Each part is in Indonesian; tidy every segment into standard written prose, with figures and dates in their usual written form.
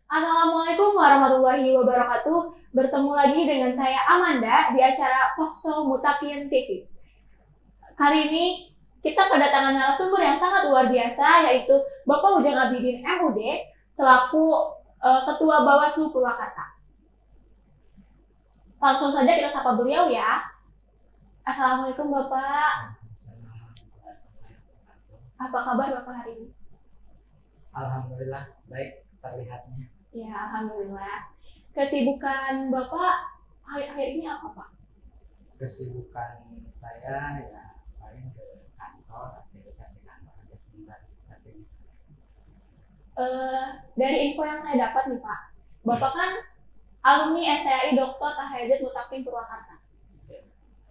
Assalamualaikum warahmatullahi wabarakatuh. Bertemu lagi dengan saya Amanda di acara Talkshow Mutakin TV. Kali ini kita kedatangan narasumber yang sangat luar biasa, yaitu Bapak Ujang Abidin MUD selaku Ketua Bawaslu Purwakarta. Langsung saja kita sapa beliau ya. Assalamualaikum Bapak. Apa kabar Bapak hari ini? Alhamdulillah baik terlihatnya. Ya, alhamdulillah. Kesibukan Bapak akhir-akhir ini apa, Pak? Kesibukan saya ya paling ke kantor, aktivitas di kantor aja sebentar. Dari info yang saya dapat nih Pak, Bapak kan alumni STAI Dr. Tahayazid Mutakin Purwakarta.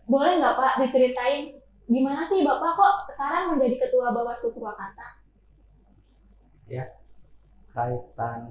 Boleh nggak Pak diceritain gimana sih Bapak kok sekarang menjadi Ketua Bawaslu Purwakarta? Ya, kaitan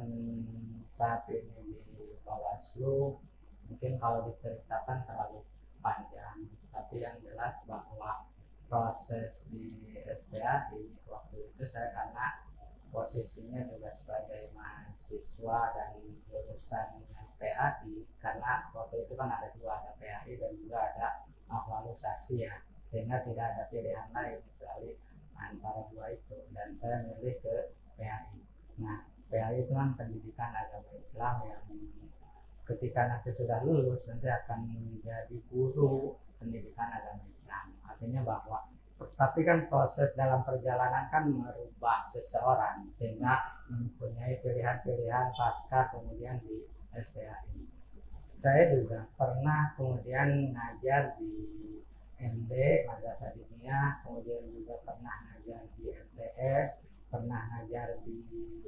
saat ini di Bawaslu mungkin kalau diceritakan terlalu panjang, tapi yang jelas bahwa proses di STAI waktu itu saya karena posisinya juga sebagai mahasiswa dan lulusan PAI, karena waktu itu kan ada dua, ada PAI dan juga ada aktualisasi ya, sehingga tidak ada pilihan lain kecuali antara dua itu, dan saya memilih ke PAI. Nah, PAI itu kan pendidikan agama Islam yang ketika nanti sudah lulus nanti akan menjadi guru pendidikan agama Islam. Artinya bahwa tapi kan proses dalam perjalanan kan merubah seseorang sehingga mempunyai pilihan-pilihan pasca kemudian di STAI. Saya juga pernah kemudian ngajar di MD Madrasah Diniyah, kemudian juga pernah ngajar di MTS, pernah ngajar di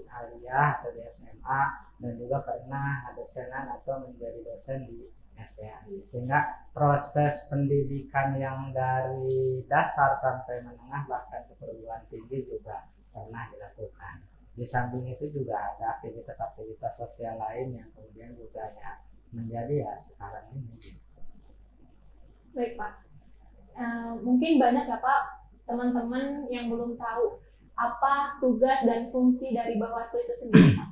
Aliyah atau di SMA, dan juga pernah dosenan atau menjadi dosen di STAI, sehingga proses pendidikan yang dari dasar sampai menengah bahkan ke perguruan tinggi juga pernah dilakukan. Di samping itu juga ada aktivitas-aktivitas sosial lain yang kemudian juga ya menjadi ya sekarang ini. Baik Pak, mungkin banyak ya Pak teman-teman yang belum tahu apa tugas dan fungsi dari Bawaslu itu sendiri Pak.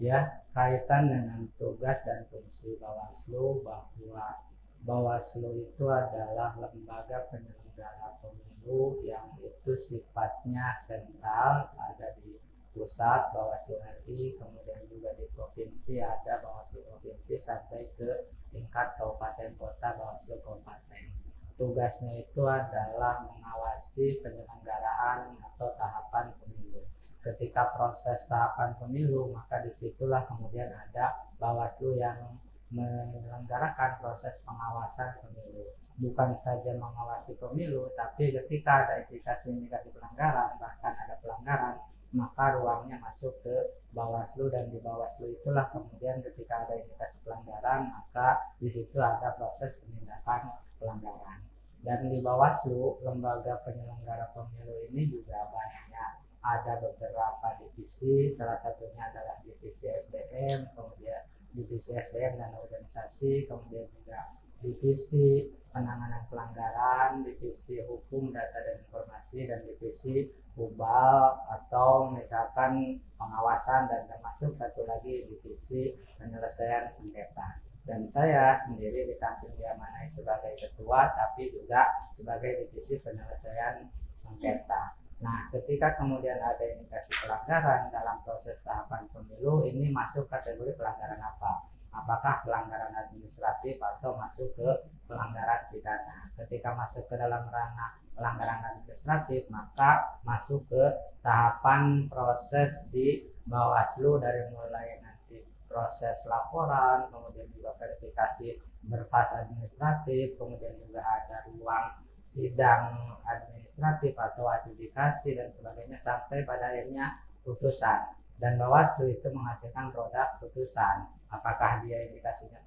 Ya, kaitan dengan tugas dan fungsi Bawaslu, bahwa Bawaslu itu adalah lembaga penyelenggara pemilu yang itu sifatnya sentral, ada di pusat Bawaslu RI, kemudian juga di provinsi ada Bawaslu provinsi sampai ke tingkat kabupaten kota Bawaslu kabupaten. Tugasnya itu adalah mengawasi penyelenggaraan atau tahapan pemilu. Ketika proses tahapan pemilu, maka disitulah kemudian ada Bawaslu yang menyelenggarakan proses pengawasan pemilu. Bukan saja mengawasi pemilu, tapi ketika ada indikasi-indikasi pelanggaran, bahkan ada pelanggaran, maka ruangnya masuk ke Bawaslu, dan di Bawaslu itulah kemudian ketika ada indikasi pelanggaran, maka di situ ada proses penindakan pelanggaran. Dan di Bawaslu, lembaga penyelenggara pemilu ini juga banyak, ada beberapa divisi, salah satunya adalah divisi SDM, kemudian divisi SDM dan organisasi, kemudian juga divisi penanganan pelanggaran, divisi hukum, data dan informasi, dan divisi HUBAL atau misalkan pengawasan, dan termasuk satu lagi divisi penyelesaian sengketa. Dan saya sendiri di samping diamanai sebagai ketua, tapi juga sebagai divisi penyelesaian sengketa. Nah, ketika kemudian ada indikasi pelanggaran dalam proses tahapan pemilu, ini masuk kategori pelanggaran apa? Apakah pelanggaran administratif atau masuk ke pelanggaran pidana? Ketika masuk ke dalam ranah pelanggaran administratif, maka masuk ke tahapan proses di Bawaslu, dari mulai nanti proses laporan, kemudian juga verifikasi berkas administratif, kemudian juga ada ruang sidang administratif atau adjudikasi dan sebagainya, sampai pada akhirnya putusan. Dan Bawaslu itu menghasilkan produk putusan, apakah dia indikasinya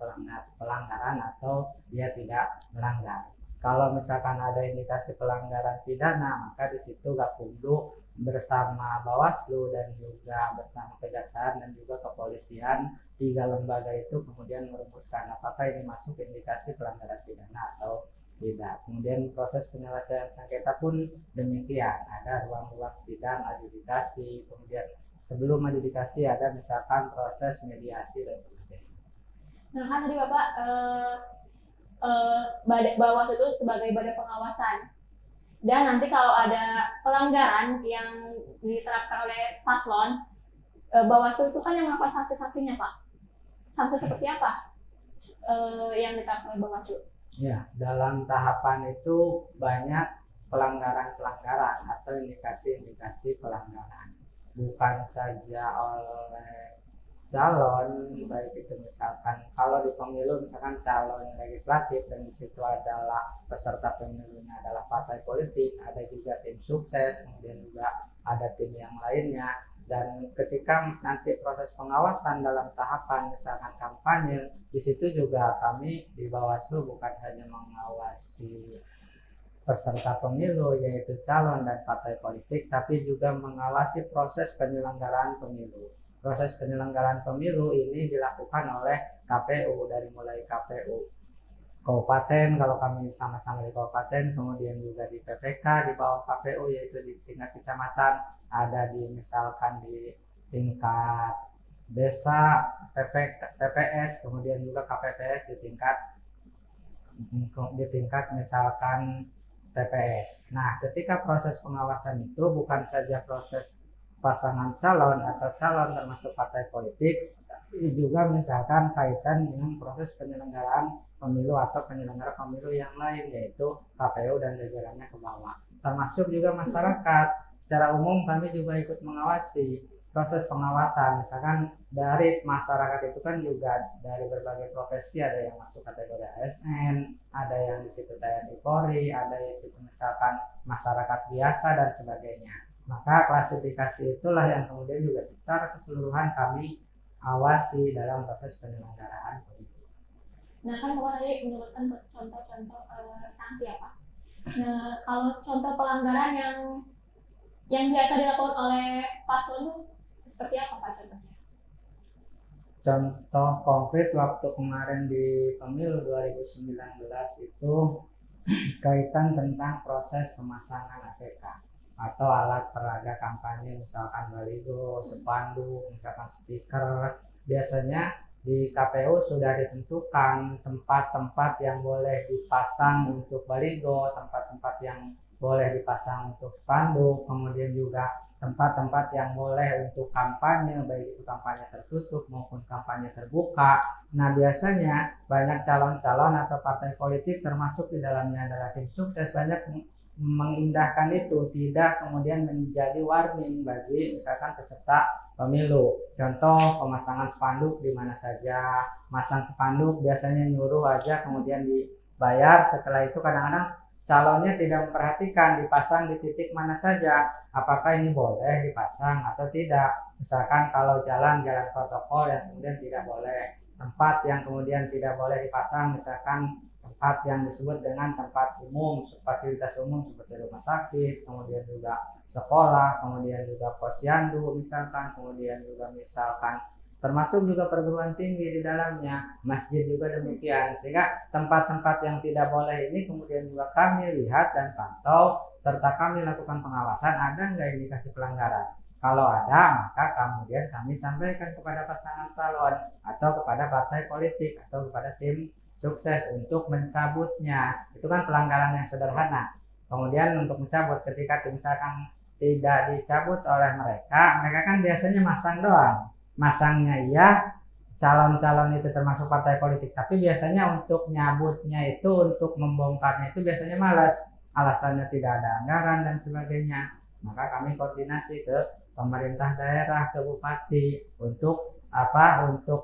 pelanggaran atau dia tidak melanggar. Kalau misalkan ada indikasi pelanggaran pidana, maka di situ Gakumdu bersama Bawaslu dan juga bersama Kejaksaan dan juga Kepolisian, tiga lembaga itu kemudian merumuskan apakah ini masuk indikasi pelanggaran pidana atau Tidak. Kemudian proses penyelesaian sengketa pun demikian. Ada ruang-ruang sidang, adjudikasi, kemudian sebelum adjudikasi ada misalkan proses mediasi dan sebagainya. Nah kan tadi Bapak Bawaslu itu sebagai badan pengawasan. Dan nanti kalau ada pelanggaran yang diterapkan oleh paslon, Bawaslu itu kan yang melakukan sanksi-sanksinya Pak. Sanksi seperti apa yang diterapkan oleh Bawaslu? Ya, dalam tahapan itu banyak pelanggaran-pelanggaran atau indikasi-indikasi pelanggaran. Bukan saja oleh calon, baik itu misalkan kalau di pemilu misalkan calon legislatif dan di situ adalah peserta pemilunya adalah partai politik, ada juga tim sukses, kemudian juga ada tim yang lainnya. Dan ketika nanti proses pengawasan dalam tahapan misalkan kampanye, di situ juga kami di Bawaslu bukan hanya mengawasi peserta pemilu yaitu calon dan partai politik, tapi juga mengawasi proses penyelenggaraan pemilu. Proses penyelenggaraan pemilu ini dilakukan oleh KPU, dari mulai KPU kabupaten, kalau kami sama-sama di kabupaten, kemudian juga di PPK di bawah KPU yaitu di tingkat kecamatan, ada di misalkan di tingkat desa PPS, kemudian juga KPPS di tingkat misalkan TPS. Nah, ketika proses pengawasan itu bukan saja proses pasangan calon atau calon termasuk partai politik, tapi juga misalkan kaitan dengan proses penyelenggaraan pemilu atau penyelenggara pemilu yang lain yaitu KPU dan jajarannya ke bawah. Termasuk juga masyarakat. Secara umum kami juga ikut mengawasi proses pengawasan. Misalkan dari masyarakat itu kan juga dari berbagai profesi, ada yang masuk kategori ASN, ada yang di situ TNI Polri, ada yang di situ misalkan masyarakat biasa dan sebagainya. Maka klasifikasi itulah yang kemudian juga secara keseluruhan kami awasi dalam proses penyelenggaraan pemilu. Nah kan Bapak tadi menyebutkan contoh-contoh sanksi ya Pak. Nah kalau contoh pelanggaran yang biasa dilakukan oleh paslon itu seperti apa Pak contohnya? Contoh konkret waktu kemarin di pemilu 2019 itu kaitan tentang proses pemasangan APK atau alat peraga kampanye, misalkan baliho, spanduk, misalkan stiker. Biasanya di KPU sudah ditentukan tempat-tempat yang boleh dipasang untuk baliho, tempat-tempat yang boleh dipasang untuk spanduk, kemudian juga tempat-tempat yang boleh untuk kampanye, baik itu kampanye tertutup maupun kampanye terbuka. Nah, biasanya banyak calon-calon atau partai politik termasuk di dalamnya adalah tim sukses banyak mengindahkan itu, tidak kemudian menjadi warning bagi misalkan peserta pemilu. Contoh pemasangan spanduk di mana saja, masang spanduk biasanya nyuruh aja kemudian dibayar, setelah itu kadang-kadang calonnya tidak memperhatikan dipasang di titik mana saja, apakah ini boleh dipasang atau tidak. Misalkan kalau jalan protokol yang kemudian tidak boleh, tempat yang kemudian tidak boleh dipasang, misalkan tempat yang disebut dengan tempat umum, fasilitas umum seperti rumah sakit, kemudian juga sekolah, kemudian juga posyandu misalkan, kemudian juga misalkan termasuk juga perguruan tinggi di dalamnya, masjid juga demikian. Sehingga tempat-tempat yang tidak boleh ini kemudian juga kami lihat dan pantau serta kami lakukan pengawasan, ada nggak indikasi pelanggaran. Kalau ada, maka kemudian kami sampaikan kepada pasangan calon atau kepada partai politik atau kepada tim sukses untuk mencabutnya. Itu kan pelanggaran yang sederhana. Kemudian untuk mencabut, ketika misalkan tidak dicabut oleh mereka kan biasanya masang doang. Masangnya iya, calon-calon itu termasuk partai politik, tapi biasanya untuk nyabutnya itu, untuk membongkarnya itu biasanya malas, alasannya tidak ada anggaran dan sebagainya. Maka kami koordinasi ke pemerintah daerah, ke bupati untuk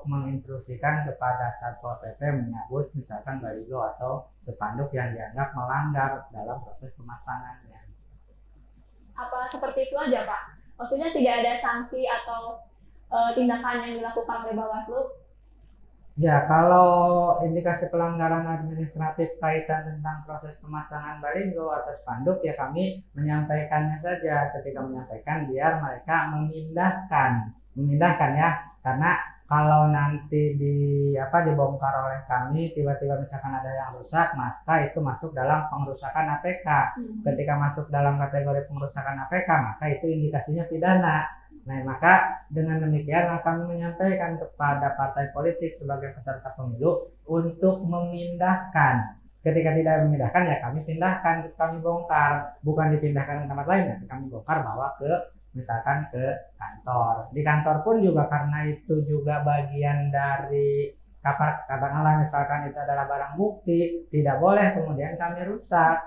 menginstruksikan kepada Satpol PP menyabut misalkan baliho atau spanduk yang dianggap melanggar dalam proses pemasangannya. Apa seperti itu aja Pak? Maksudnya tidak ada sanksi atau tindakan yang dilakukan oleh Bawaslu? Ya, kalau indikasi pelanggaran administratif kaitan tentang proses pemasangan baliho atau spanduk, ya kami menyampaikannya saja. Ketika menyampaikan biar mereka memindahkan ya karena kalau nanti dibongkar oleh kami, tiba-tiba misalkan ada yang rusak, maka itu masuk dalam pengrusakan APK. Ketika masuk dalam kategori pengrusakan APK, maka itu indikasinya pidana. Nah, maka dengan demikian kami menyampaikan kepada partai politik sebagai peserta pemilu untuk memindahkan. Ketika tidak memindahkan, ya kami pindahkan, kami bongkar, bukan dipindahkan ke tempat lain, tapi kami bongkar bawa ke misalkan ke kantor. Di kantor pun juga karena itu juga bagian dari katakanlah misalkan itu adalah barang bukti, tidak boleh kemudian kami rusak.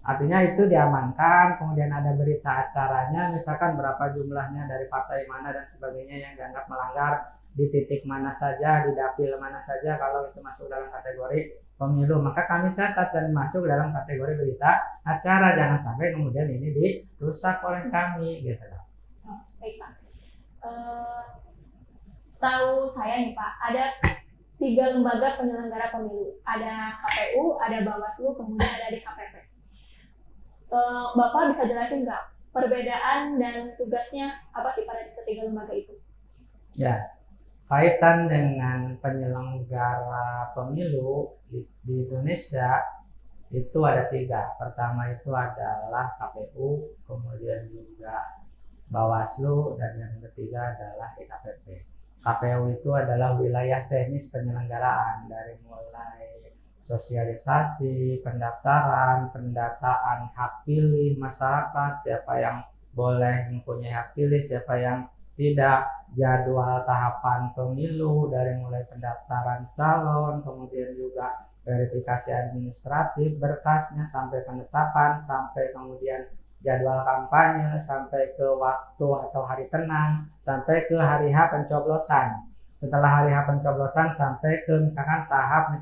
Artinya itu diamankan, kemudian ada berita acaranya, misalkan berapa jumlahnya dari partai mana dan sebagainya yang dianggap melanggar di titik mana saja, di dapil mana saja, kalau itu masuk dalam kategori pemilu, maka kami catat dan masuk dalam kategori berita acara. Jangan sampai kemudian ini dirusak oleh kami, gitu. Baik Pak. Setahu saya nih Pak, ada 3 lembaga penyelenggara pemilu. Ada KPU, ada Bawaslu, kemudian ada DKPP. Bapak bisa jelasin nggak perbedaan dan tugasnya apa sih pada ketiga lembaga itu? Ya, kaitan dengan penyelenggara pemilu di Indonesia itu ada 3. Pertama itu adalah KPU, kemudian juga Bawaslu, dan yang ketiga adalah DKPP. KPU itu adalah wilayah teknis penyelenggaraan dari mulai sosialisasi, pendaftaran, pendataan hak pilih masyarakat, siapa yang boleh mempunyai hak pilih, siapa yang tidak, jadwal tahapan pemilu dari mulai pendaftaran calon, kemudian juga verifikasi administratif, berkasnya, sampai penetapan, sampai kemudian jadwal kampanye, sampai ke waktu atau hari tenang, sampai ke hari H pencoblosan. Setelah hari H pencoblosan sampai ke misalkan tahap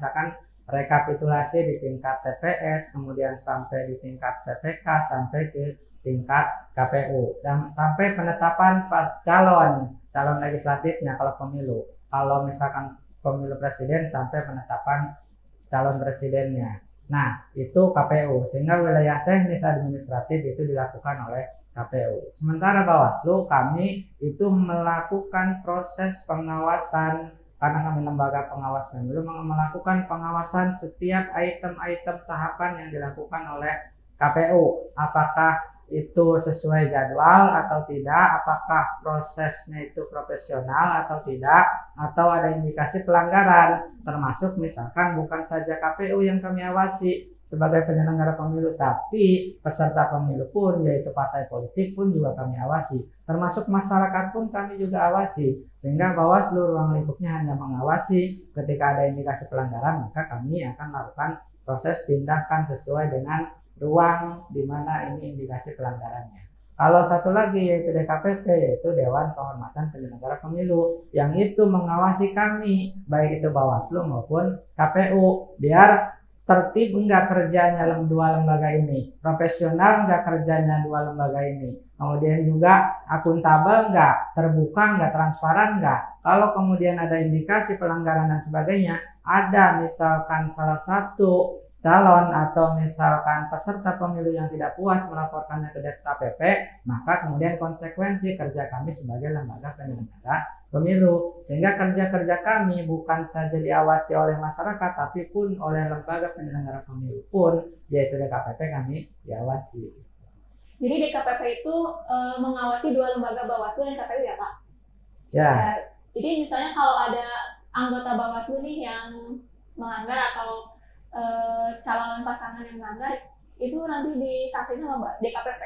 rekapitulasi di tingkat TPS, kemudian sampai di tingkat PPK, sampai ke tingkat KPU, dan sampai penetapan calon legislatifnya kalau pemilu. Kalau misalkan pemilu presiden sampai penetapan calon presidennya. Nah, itu KPU, sehingga wilayah teknis administratif itu dilakukan oleh KPU. Sementara Bawaslu, kami itu melakukan proses pengawasan, karena kami lembaga pengawas pemilu, melakukan pengawasan setiap item-item tahapan yang dilakukan oleh KPU. Apakah itu sesuai jadwal atau tidak, apakah prosesnya itu profesional atau tidak, atau ada indikasi pelanggaran, termasuk misalkan bukan saja KPU yang kami awasi sebagai penyelenggara pemilu, tapi peserta pemilu pun, yaitu partai politik pun juga kami awasi, termasuk masyarakat pun kami juga awasi, sehingga Bawaslu ruang lingkupnya hanya mengawasi. Ketika ada indikasi pelanggaran, maka kami akan melakukan proses tindakan sesuai dengan ruang di mana ini indikasi pelanggarannya. Kalau satu lagi yaitu DKPP, yaitu Dewan Kehormatan Penyelenggara Pemilu, yang itu mengawasi kami, baik itu Bawaslu maupun KPU, biar tertib enggak kerjanya dua lembaga ini, profesional enggak kerjanya dua lembaga ini, kemudian juga akuntabel enggak, terbuka enggak, transparan enggak. Kalau kemudian ada indikasi pelanggaran dan sebagainya, ada misalkan salah satu calon atau misalkan peserta pemilu yang tidak puas melaporkannya ke DKPP, maka kemudian konsekuensi kerja kami sebagai lembaga penyelenggara pemilu, sehingga kerja-kerja kami bukan saja diawasi oleh masyarakat, tapi pun oleh lembaga penyelenggara pemilu pun, yaitu DKPP, kami diawasi. Jadi DKPP itu mengawasi 2 lembaga Bawaslu dan KPU ya Pak? Ya. Jadi misalnya kalau ada anggota Bawaslu nih yang melanggar atau calon pasangan yang melanggar, itu nanti disanksinya sama DKPP?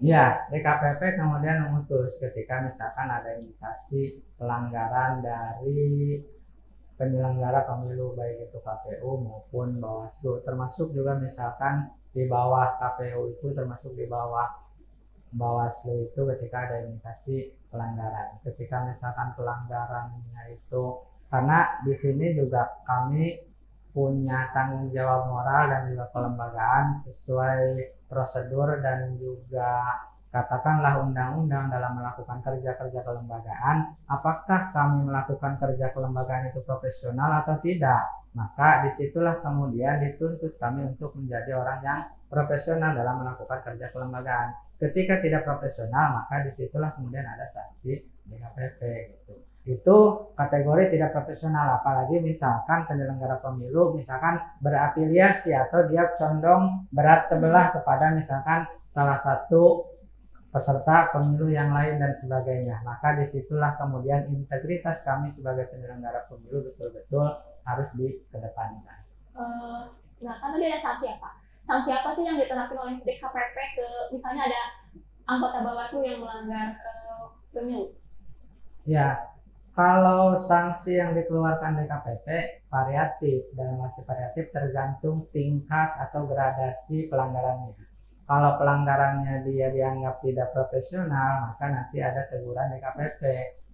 Ya, DKPP kemudian memutus ketika misalkan ada indikasi pelanggaran dari penyelenggara pemilu, baik itu KPU maupun Bawaslu, termasuk juga misalkan di bawah KPU itu, termasuk di bawah Bawaslu itu, ketika ada indikasi pelanggaran. Ketika misalkan pelanggarannya itu, karena di sini juga kami punya tanggung jawab moral dan juga kelembagaan sesuai prosedur dan juga katakanlah undang-undang dalam melakukan kerja-kerja kelembagaan. Apakah kami melakukan kerja kelembagaan itu profesional atau tidak? Maka disitulah kemudian dituntut kami untuk menjadi orang yang profesional dalam melakukan kerja kelembagaan. Ketika tidak profesional, maka disitulah kemudian ada sanksi DKPP gitu. itu kategori tidak profesional, apalagi misalkan penyelenggara pemilu misalkan berafiliasi atau dia condong berat sebelah kepada misalkan salah satu peserta pemilu yang lain dan sebagainya. Maka disitulah kemudian integritas kami sebagai penyelenggara pemilu betul-betul harus dikedepankan. Nah, kan tadi ada sanksi apa? Sanksi apa sih yang diterapkan oleh DKPP ke misalnya ada anggota Bawaslu yang melanggar pemilu? Ya, kalau sanksi yang dikeluarkan DKPP variatif, dalam arti variatif tergantung tingkat atau gradasi pelanggarannya. Kalau pelanggarannya dia dianggap tidak profesional, maka nanti ada teguran DKPP.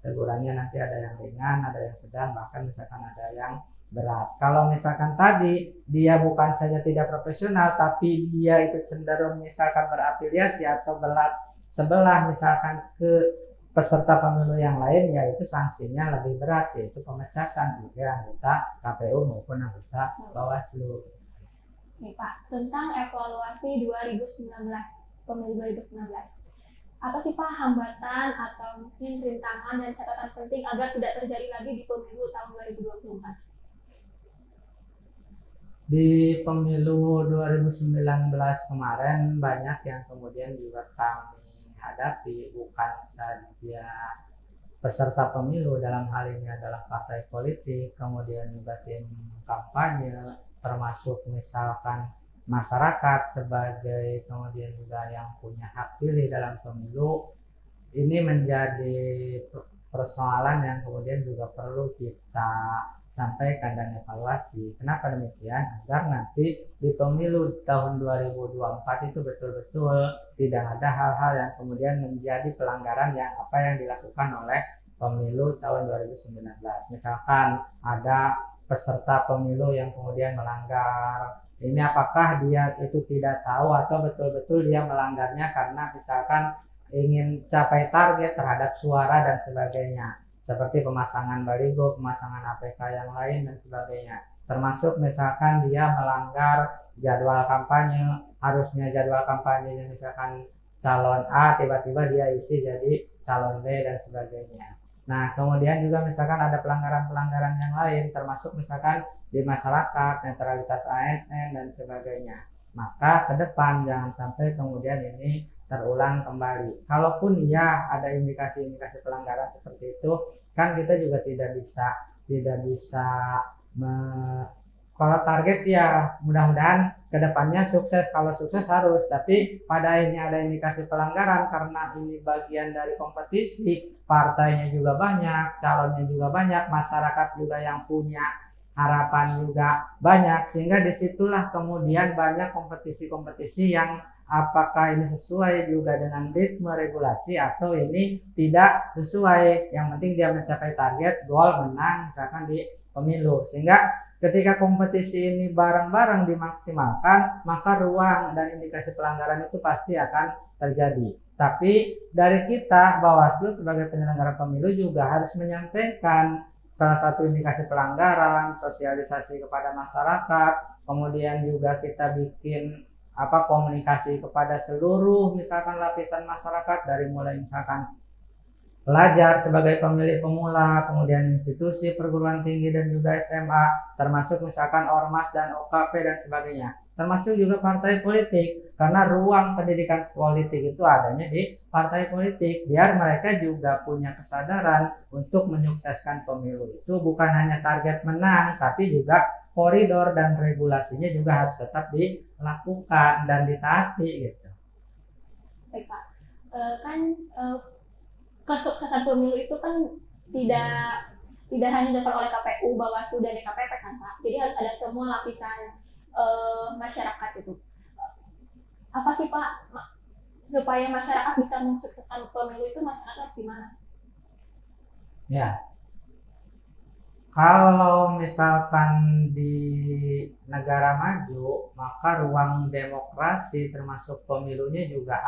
Tegurannya nanti ada yang ringan, ada yang sedang, bahkan misalkan ada yang berat. Kalau misalkan tadi dia bukan saja tidak profesional, tapi dia itu cenderung misalkan berafiliasi atau berat sebelah misalkan ke peserta pemilu yang lain, yaitu sanksinya lebih berat, yaitu pemecatan sebagai anggota KPU maupun anggota Bawaslu. Nih Pak, tentang evaluasi 2019, pemilu 2019. Apa sih Pak hambatan atau mungkin rintangan dan catatan penting agar tidak terjadi lagi di pemilu tahun 2024? Di pemilu 2019 kemarin banyak yang kemudian juga kami hadapi, bukan saja peserta pemilu, dalam hal ini adalah partai politik, kemudian juga tim kampanye, termasuk misalkan masyarakat sebagai kemudian juga yang punya hak pilih dalam pemilu. Ini menjadi persoalan yang kemudian juga perlu kita sampaikan dan evaluasi. Kenapa demikian? Agar nanti di pemilu tahun 2024 itu betul-betul tidak ada hal-hal yang kemudian menjadi pelanggaran yang apa yang dilakukan oleh pemilu tahun 2019. Misalkan ada peserta pemilu yang kemudian melanggar, ini apakah dia itu tidak tahu atau betul-betul dia melanggarnya karena misalkan ingin capai target terhadap suara dan sebagainya, seperti pemasangan baliho, pemasangan APK yang lain dan sebagainya. Termasuk misalkan dia melanggar jadwal kampanye, harusnya jadwal kampanyenya misalkan calon A, tiba-tiba dia isi jadi calon B dan sebagainya. Nah, kemudian juga misalkan ada pelanggaran-pelanggaran yang lain, termasuk misalkan di masyarakat, netralitas ASN dan sebagainya. Maka ke depan jangan sampai kemudian ini terulang kembali. Kalaupun ya ada indikasi-indikasi pelanggaran seperti itu, kan kita juga tidak bisa kalau target ya mudah-mudahan kedepannya sukses. Kalau sukses harus, tapi pada akhirnya ada indikasi pelanggaran karena ini bagian dari kompetisi, partainya juga banyak, calonnya juga banyak, masyarakat juga yang punya harapan juga banyak, sehingga disitulah kemudian banyak kompetisi-kompetisi yang apakah ini sesuai juga dengan ritme regulasi atau ini tidak sesuai. Yang penting dia mencapai target, gol, menang misalkan di pemilu, sehingga ketika kompetisi ini bareng-bareng dimaksimalkan, maka ruang dan indikasi pelanggaran itu pasti akan terjadi. Tapi dari kita, Bawaslu sebagai penyelenggara pemilu juga harus menyampaikan salah satu indikasi pelanggaran, sosialisasi kepada masyarakat, kemudian juga kita bikin komunikasi kepada seluruh misalkan lapisan masyarakat, dari mulai misalkan pelajar sebagai pemilih pemula, kemudian institusi perguruan tinggi dan juga SMA, termasuk misalkan ormas dan OKP dan sebagainya, termasuk juga partai politik, karena ruang pendidikan politik itu adanya di partai politik, biar mereka juga punya kesadaran untuk menyukseskan pemilu itu bukan hanya target menang, tapi juga koridor dan regulasinya juga harus tetap dilakukan dan ditaati gitu. Baik Pak, kesuksesan pemilu itu kan tidak hanya dilakukan oleh KPU, Bawaslu dan DKPP kan Pak. Jadi harus ada semua lapisan masyarakat itu. Apa sih Pak supaya masyarakat bisa mensukseskan pemilu itu, masyarakat harus gimana? Ya, kalau misalkan di negara maju, maka ruang demokrasi termasuk pemilunya juga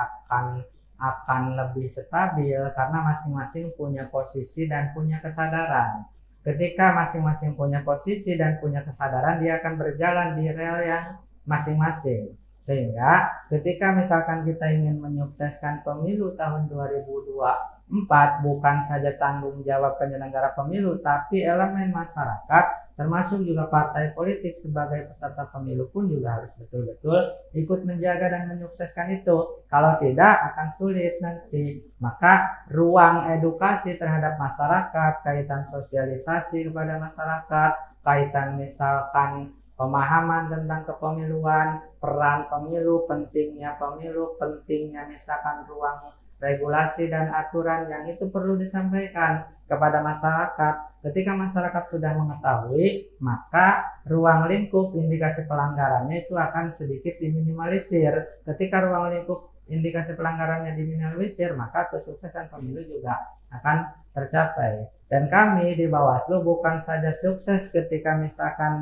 akan lebih stabil karena masing-masing punya posisi dan punya kesadaran. Ketika masing-masing punya posisi dan punya kesadaran, dia akan berjalan di rel yang masing-masing. Sehingga ketika misalkan kita ingin menyukseskan pemilu tahun 2024 Empat, bukan saja tanggung jawab penyelenggara pemilu, tapi elemen masyarakat, termasuk juga partai politik sebagai peserta pemilu pun juga harus betul-betul ikut menjaga dan menyukseskan itu. Kalau tidak, akan sulit nanti. Maka ruang edukasi terhadap masyarakat, kaitan sosialisasi kepada masyarakat, kaitan misalkan pemahaman tentang kepemiluan, peran pemilu, pentingnya misalkan ruang regulasi dan aturan yang itu perlu disampaikan kepada masyarakat. Ketika masyarakat sudah mengetahui, maka ruang lingkup indikasi pelanggarannya itu akan sedikit diminimalisir. Ketika ruang lingkup indikasi pelanggarannya diminimalisir, maka kesuksesan pemilu juga akan tercapai. Dan kami di Bawaslu bukan saja sukses ketika misalkan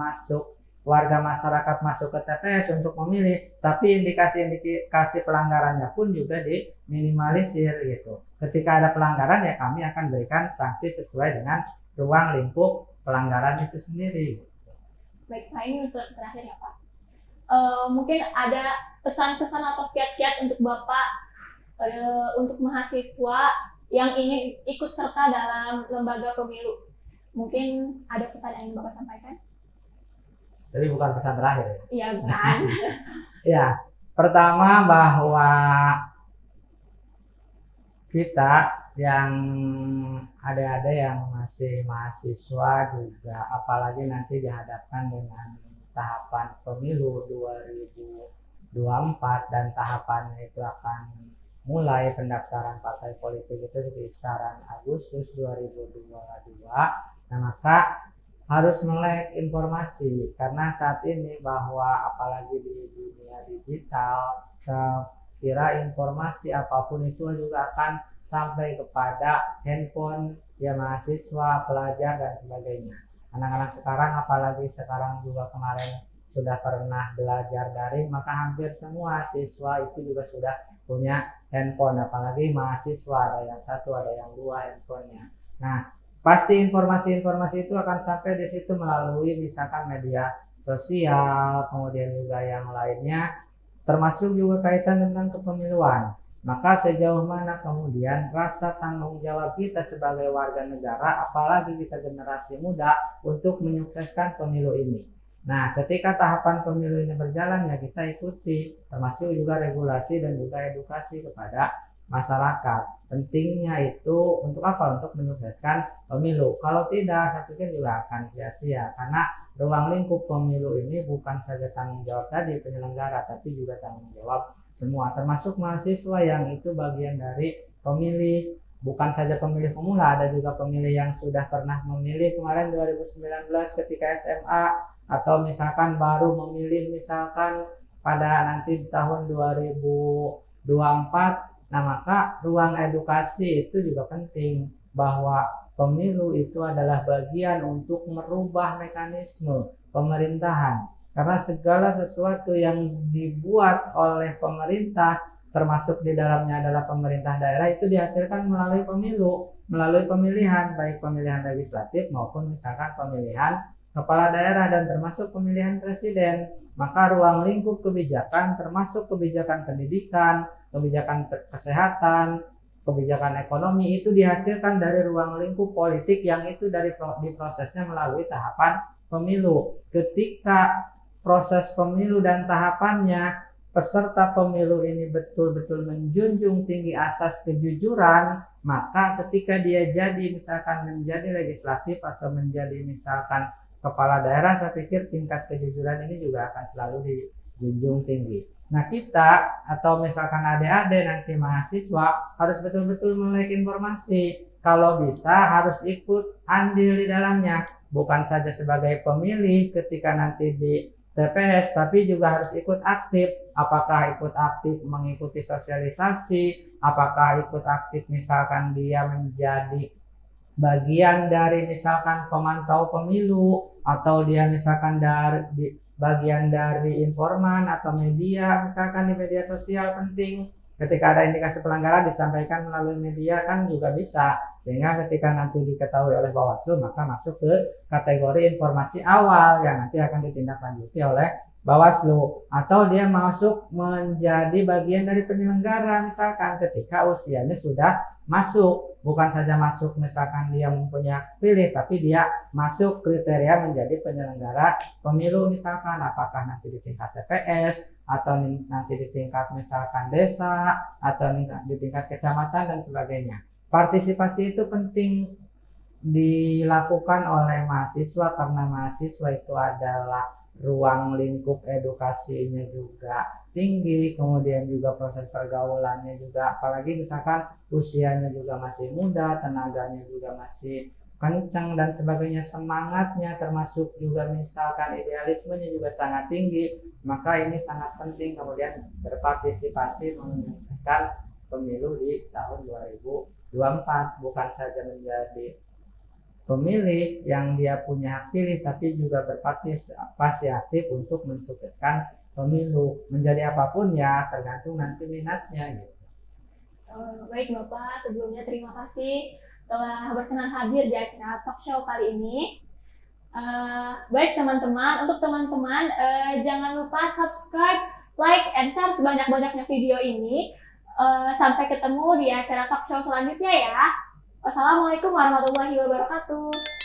warga masyarakat masuk ke TPS untuk memilih, tapi indikasi pelanggarannya pun juga diminimalisir gitu. Ketika ada pelanggaran ya kami akan berikan sanksi sesuai dengan ruang lingkup pelanggaran itu sendiri. Baik, nah ini untuk terakhir ya Pak. Mungkin ada pesan-pesan atau kiat-kiat untuk Bapak untuk mahasiswa yang ingin ikut serta dalam lembaga pemilu. Mungkin ada pesan yang ingin Bapak sampaikan? Tapi bukan pesan terakhir ya? Iya, bukan. Ya, pertama bahwa kita yang ada yang masih mahasiswa juga, apalagi nanti dihadapkan dengan tahapan pemilu 2024 dan tahapannya itu akan mulai pendaftaran partai politik itu di kisaran Agustus 2022. Nah, maka harus melek informasi karena saat ini bahwa apalagi di dunia digital, sekira informasi apapun itu juga akan sampai kepada handphone ya mahasiswa, pelajar dan sebagainya. Anak-anak sekarang apalagi sekarang juga kemarin sudah pernah belajar daring, maka hampir semua siswa itu juga sudah punya handphone, apalagi mahasiswa ada yang satu, ada yang dua handphonenya. Nah, pasti informasi-informasi itu akan sampai di situ melalui misalkan media sosial, kemudian juga yang lainnya, termasuk juga kaitan tentang kepemiluan. Maka sejauh mana kemudian rasa tanggung jawab kita sebagai warga negara, apalagi kita generasi muda, untuk menyukseskan pemilu ini. Nah, ketika tahapan pemilu ini berjalan ya kita ikuti, termasuk juga regulasi dan juga edukasi kepada masyarakat. Pentingnya itu untuk apa? Untuk menyukseskan pemilu. Kalau tidak, saya pikir juga akan sia-sia karena ruang lingkup pemilu ini bukan saja tanggung jawab tadi penyelenggara, tapi juga tanggung jawab semua, termasuk mahasiswa yang itu bagian dari pemilih. Bukan saja pemilih pemula, ada juga pemilih yang sudah pernah memilih kemarin 2019 ketika SMA, atau misalkan baru memilih misalkan pada nanti tahun 2024. Nah, maka ruang edukasi itu juga penting bahwa pemilu itu adalah bagian untuk merubah mekanisme pemerintahan. Karena segala sesuatu yang dibuat oleh pemerintah, termasuk di dalamnya adalah pemerintah daerah, itu dihasilkan melalui pemilu, melalui pemilihan, baik pemilihan legislatif maupun misalkan pemilihan kepala daerah dan termasuk pemilihan presiden. Maka ruang lingkup kebijakan termasuk kebijakan pendidikan, kebijakan kesehatan, kebijakan ekonomi itu dihasilkan dari ruang lingkup politik yang itu diprosesnya melalui tahapan pemilu. Ketika proses pemilu dan tahapannya peserta pemilu ini betul-betul menjunjung tinggi asas kejujuran, maka ketika dia jadi misalkan menjadi legislatif atau menjadi misalkan kepala daerah, saya pikir tingkat kejujuran ini juga akan selalu dijunjung tinggi. Nah, kita atau misalkan adik-adik nanti mahasiswa harus betul-betul melek informasi. Kalau bisa harus ikut andil di dalamnya, bukan saja sebagai pemilih ketika nanti di TPS, tapi juga harus ikut aktif. Apakah ikut aktif mengikuti sosialisasi, apakah ikut aktif misalkan dia menjadi bagian dari misalkan pemantau pemilu, atau dia misalkan bagian dari informan atau media, misalkan di media sosial penting. Ketika ada indikasi pelanggaran disampaikan melalui media kan juga bisa, sehingga ketika nanti diketahui oleh Bawaslu maka masuk ke kategori informasi awal yang nanti akan ditindaklanjuti oleh Bawaslu, atau dia masuk menjadi bagian dari penyelenggara misalkan ketika usianya sudah masuk, bukan saja masuk misalkan dia mempunyai hak pilih, tapi dia masuk kriteria menjadi penyelenggara pemilu, misalkan apakah nanti di tingkat TPS atau nanti di tingkat misalkan desa atau di tingkat kecamatan dan sebagainya. Partisipasi itu penting dilakukan oleh mahasiswa karena mahasiswa itu adalah ruang lingkup edukasinya juga tinggi, kemudian juga proses pergaulannya juga, apalagi misalkan usianya juga masih muda, tenaganya juga masih kencang dan sebagainya, semangatnya termasuk juga misalkan idealismenya juga sangat tinggi, maka ini sangat penting kemudian berpartisipasi menyelesaikan pemilu di tahun 2024, bukan saja menjadi pemilih yang dia punya hak pilih, tapi juga berpartisipasi aktif untuk mensukseskan pemilu. Menjadi apapun ya tergantung nanti minatnya gitu. Baik Bapak, sebelumnya terima kasih telah berkenan hadir di acara talk show kali ini. Baik teman-teman, untuk teman-teman jangan lupa subscribe, like, and share sebanyak-banyaknya video ini. Sampai ketemu di acara talk show selanjutnya ya. Wassalamualaikum warahmatullahi wabarakatuh.